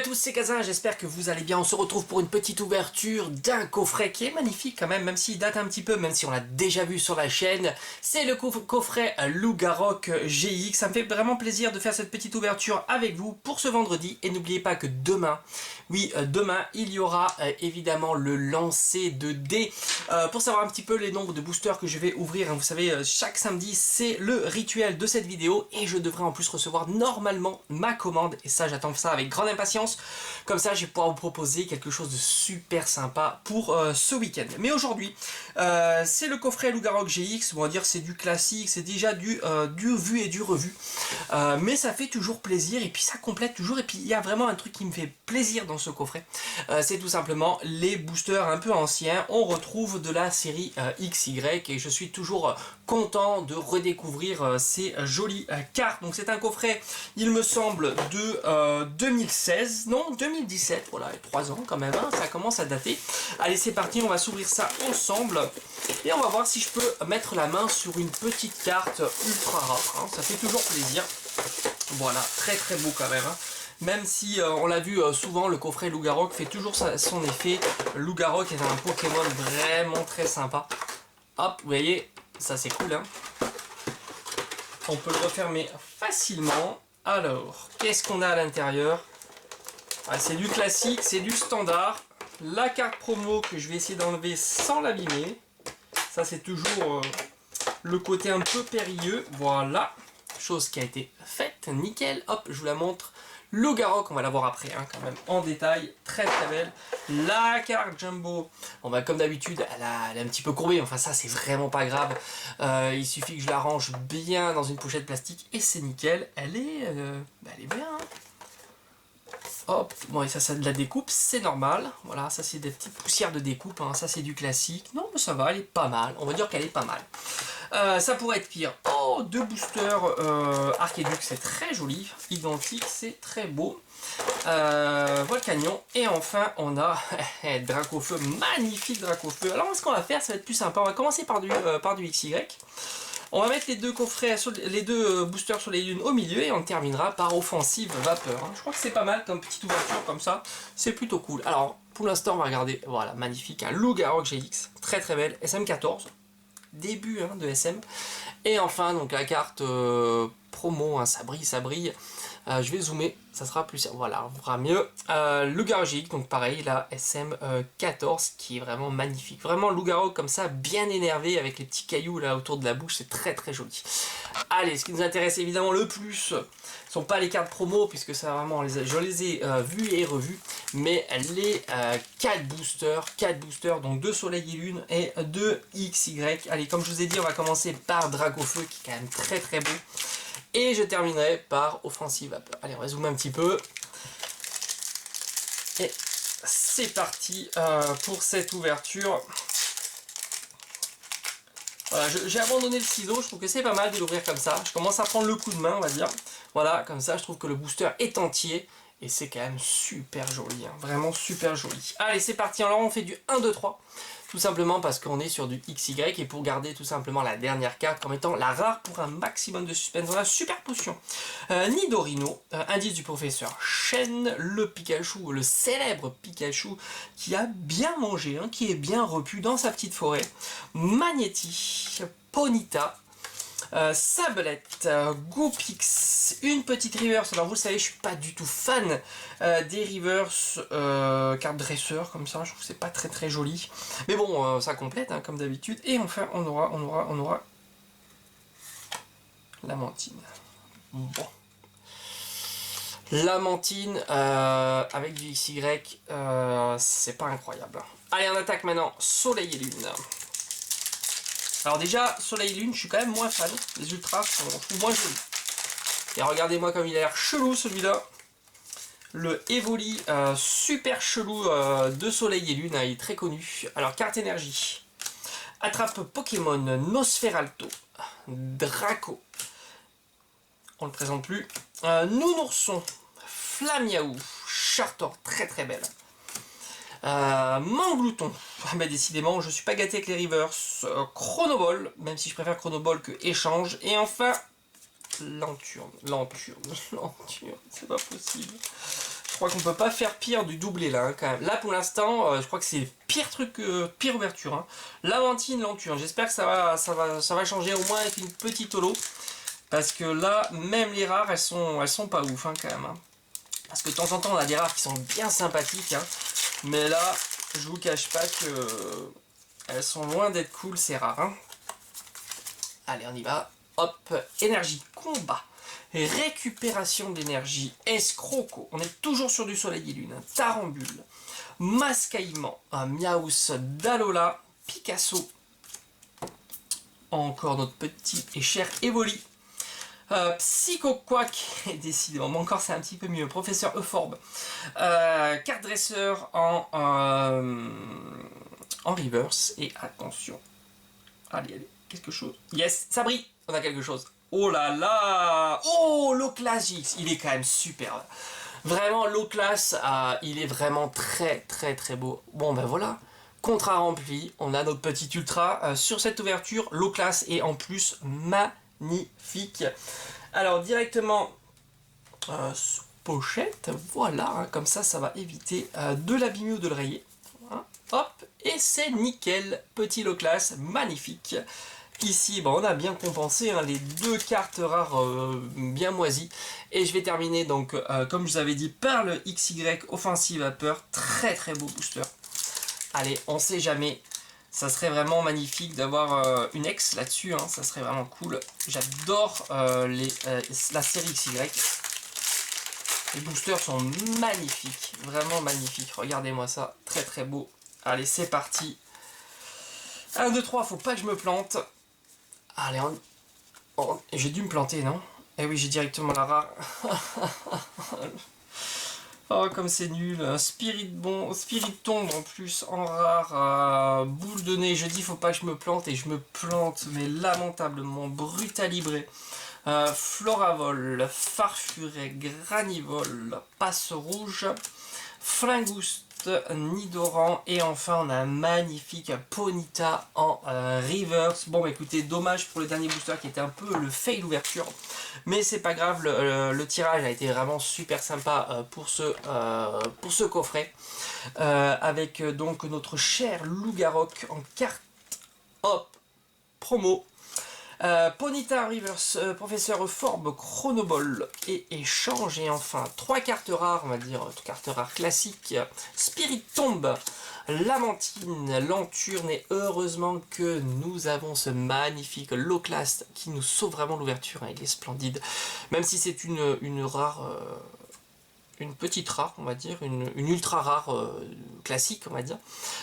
tous, c'est Kazin, j'espère que vous allez bien. On se retrouve pour une petite ouverture d'un coffret qui est magnifique quand même s'il date un petit peu, même si on l'a déjà vu sur la chaîne. C'est le coffret Loup-Garok GX. Ça me fait vraiment plaisir de faire cette petite ouverture avec vous pour ce vendredi. Et n'oubliez pas que demain, demain, il y aura évidemment le lancer de dés. Pour savoir un petit peu les nombres de boosters que je vais ouvrir, hein, vous savez, chaque samedi, c'est le rituel de cette vidéo. Et je devrais en plus recevoir normalement ma commande. Et ça, j'attends ça avec grande impatience. Comme ça, je vais pouvoir vous proposer quelque chose de super sympa pour ce week-end. Mais aujourd'hui, c'est le coffret Loup-Garok GX. On va dire c'est du classique, c'est déjà du vu et du revu. Mais ça fait toujours plaisir et puis ça complète toujours. Et puis il y a vraiment un truc qui me fait plaisir dans ce coffret. C'est tout simplement les boosters un peu anciens. On retrouve de la série XY et je suis toujours content de redécouvrir ces jolies cartes. Donc c'est un coffret, il me semble, de 2016. Non, 2017, voilà, 3 ans quand même, hein, ça commence à dater. Allez, c'est parti, on va s'ouvrir ça ensemble. Et on va voir si je peux mettre la main sur une petite carte ultra rare, hein, ça fait toujours plaisir. Voilà, très très beau quand même, hein. Même si on l'a vu souvent, le coffret Loup-Garok fait toujours son effet. Loup-Garok est un Pokémon vraiment très sympa. Hop, vous voyez, ça c'est cool, hein. On peut le refermer facilement. Alors, qu'est-ce qu'on a à l'intérieur? C'est du classique, c'est du standard. La carte promo que je vais essayer d'enlever sans l'abîmer. Ça c'est toujours le côté un peu périlleux. Voilà, chose qui a été faite, nickel. Hop, je vous la montre. Loup-Garok, on va la voir après, hein, quand même, en détail, très très belle. La carte Jumbo, bon, bah, comme d'habitude, elle est un petit peu courbée, enfin ça c'est vraiment pas grave. Il suffit que je la range bien dans une pochette plastique et c'est nickel. Elle est bien, hein. Hop, bon et ça de la découpe, c'est normal. Voilà, ça c'est des petites poussières de découpe, hein. Ça c'est du classique. Non mais ça va, elle est pas mal, on va dire qu'elle est pas mal. Ça pourrait être pire. Oh, 2 boosters Archiduc, c'est très joli. Identique, c'est très beau. Volcanion. Et enfin, on a Dracofeu, magnifique Dracofeu. Alors, ce qu'on va faire, ça va être plus sympa. On va commencer par du XY. On va mettre les deux coffrets, les deux boosters sur les lunes au milieu et on terminera par Offensive Vapeur. Je crois que c'est pas mal comme petite ouverture comme ça. C'est plutôt cool. Alors, pour l'instant, on va regarder. Voilà, magnifique. Un Loup-Garok GX. Très très belle. SM14. Début, hein, de SM. Et enfin, donc la carte promo, hein, ça brille, ça brille. Je vais zoomer, ça sera plus... Voilà, on verra mieux. Loup-Garok GX, donc pareil, la SM14, qui est vraiment magnifique. Vraiment Loup-Garok comme ça, bien énervé, avec les petits cailloux là autour de la bouche, c'est très très joli. Allez, ce qui nous intéresse évidemment le plus, ne sont pas les cartes promo, puisque ça vraiment, je les ai vues et revues, mais les 4 boosters, donc 2 Soleil et Lune et 2 XY. Allez, comme je vous ai dit, on va commencer par Dracofeu, qui est quand même très très beau. Et je terminerai par Offensive Vapeur. Allez, on va zoomer un petit peu. Et c'est parti pour cette ouverture. Voilà, j'ai abandonné le ciseau, je trouve que c'est pas mal de l'ouvrir comme ça. Je commence à prendre le coup de main, on va dire. Voilà, comme ça, je trouve que le booster est entier. Et c'est quand même super joli, hein, vraiment super joli. Allez, c'est parti. Alors, on fait du 1, 2, 3. Tout simplement parce qu'on est sur du XY et pour garder tout simplement la dernière carte comme étant la rare pour un maximum de suspense. On a Super Potion, Nidorino, indice du professeur Chen, le Pikachu, le célèbre Pikachu qui a bien mangé, hein, qui est bien repu dans sa petite forêt, Magnéti, Ponyta, Sablette, Goopix, une petite reverse. Alors vous le savez, je suis pas du tout fan des reverse carte dresseur comme ça, je trouve que c'est pas très très joli. Mais bon, ça complète, hein, comme d'habitude. Et enfin, on aura Lamantine. Bon. Lamantine avec du XY, c'est pas incroyable. Allez, on attaque maintenant Soleil et Lune. Alors déjà, Soleil et Lune, je suis quand même moins fan. Les ultras sont, je trouve, moins jolis. Et regardez-moi comme il a l'air chelou celui-là. Le Evoli, super chelou de Soleil et Lune, hein, il est très connu. Alors, carte énergie. Attrape Pokémon, Nosferalto, Draco. On le présente plus. Nounourson, Flamiaou, Chartor, très très belle. Manglouton, bah décidément je suis pas gâté avec les reverse. Chronoball, même si je préfère Chronoball que échange. Et enfin Lanturne, c'est pas possible. Je crois qu'on peut pas faire pire du doublé là, hein, quand même. Là pour l'instant, je crois que c'est le pire truc, pire ouverture. Hein. Lavantine, lenture. J'espère que ça va changer au moins avec une petite holo. Parce que là, même les rares, elles sont pas ouf hein, quand même. Hein. Parce que de temps en temps, on a des rares qui sont bien sympathiques. Hein. Mais là, je vous cache pas que elles sont loin d'être cool ces rares. Hein. Allez, on y va. Hop, énergie, combat. Récupération d'énergie, escroco. On est toujours sur du soleil et lune. Tarambule, mascaillement, un Miaus d'Alola, Picasso. Encore notre petit et cher Evoli. Psycho-Quack, décidément, mais encore c'est un petit peu mieux. Professeur Euphorbe. Carte dresseur en reverse. Et attention. Allez, allez, quelque chose. Yes, ça brille. On a quelque chose. Oh là là. Oh, Loclas GX. Il est quand même superbe. Vraiment, Loclas, il est vraiment très très très beau. Bon ben voilà. Contrat rempli. On a notre petit ultra sur cette ouverture. Loclas est en plus magnifique. Alors directement pochette, voilà, hein, comme ça va éviter de l'abîmer ou de le rayer. Hein, hop, et c'est nickel, petit Loclas, magnifique. Ici, bon, on a bien compensé hein, les deux cartes rares bien moisies. Et je vais terminer donc, comme je vous avais dit, par le XY Offensive Vapeur, très très beau booster. Allez, on sait jamais. Ça serait vraiment magnifique d'avoir une ex là-dessus, hein, ça serait vraiment cool. J'adore la série XY. Les boosters sont magnifiques, vraiment magnifiques. Regardez-moi ça, très très beau. Allez, c'est parti. 1, 2, 3, faut pas que je me plante. Allez, j'ai dû me planter, non? Eh oui, j'ai directement la rare. Oh, comme c'est nul. Spirit tombe en plus en rare. Boule de nez. Je dis faut pas que je me plante et je me plante, mais lamentablement. Brutalibré. Floravol. Farfuret. Granivol. Passe rouge. Flingoust. Nidoran. Et enfin, on a un magnifique Ponyta en reverse. Bon, bah écoutez, dommage pour le dernier booster qui était un peu le fail ouverture. Mais c'est pas grave, le tirage a été vraiment super sympa pour ce coffret. Avec donc notre cher Lougarok en carte hop promo. Ponyta Reverse, Professeur Euphorbe, Chronoball et échange. Et enfin 3 cartes rares, on va dire, cartes rares classiques. Spirit Tombe, Lamantine, Lenturne, et heureusement que nous avons ce magnifique Loclas qui nous sauve vraiment l'ouverture, hein, il est splendide. Même si c'est une rare, une petite rare, on va dire, une ultra rare classique, on va dire.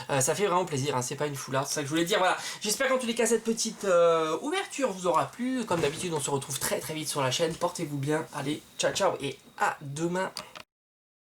Ça fait vraiment plaisir, hein, c'est pas une foulard, c'est ça que je voulais dire. Voilà, j'espère qu'en tous les cas cette petite ouverture vous aura plu. Comme d'habitude, on se retrouve très très vite sur la chaîne. Portez-vous bien, allez, ciao ciao et à demain.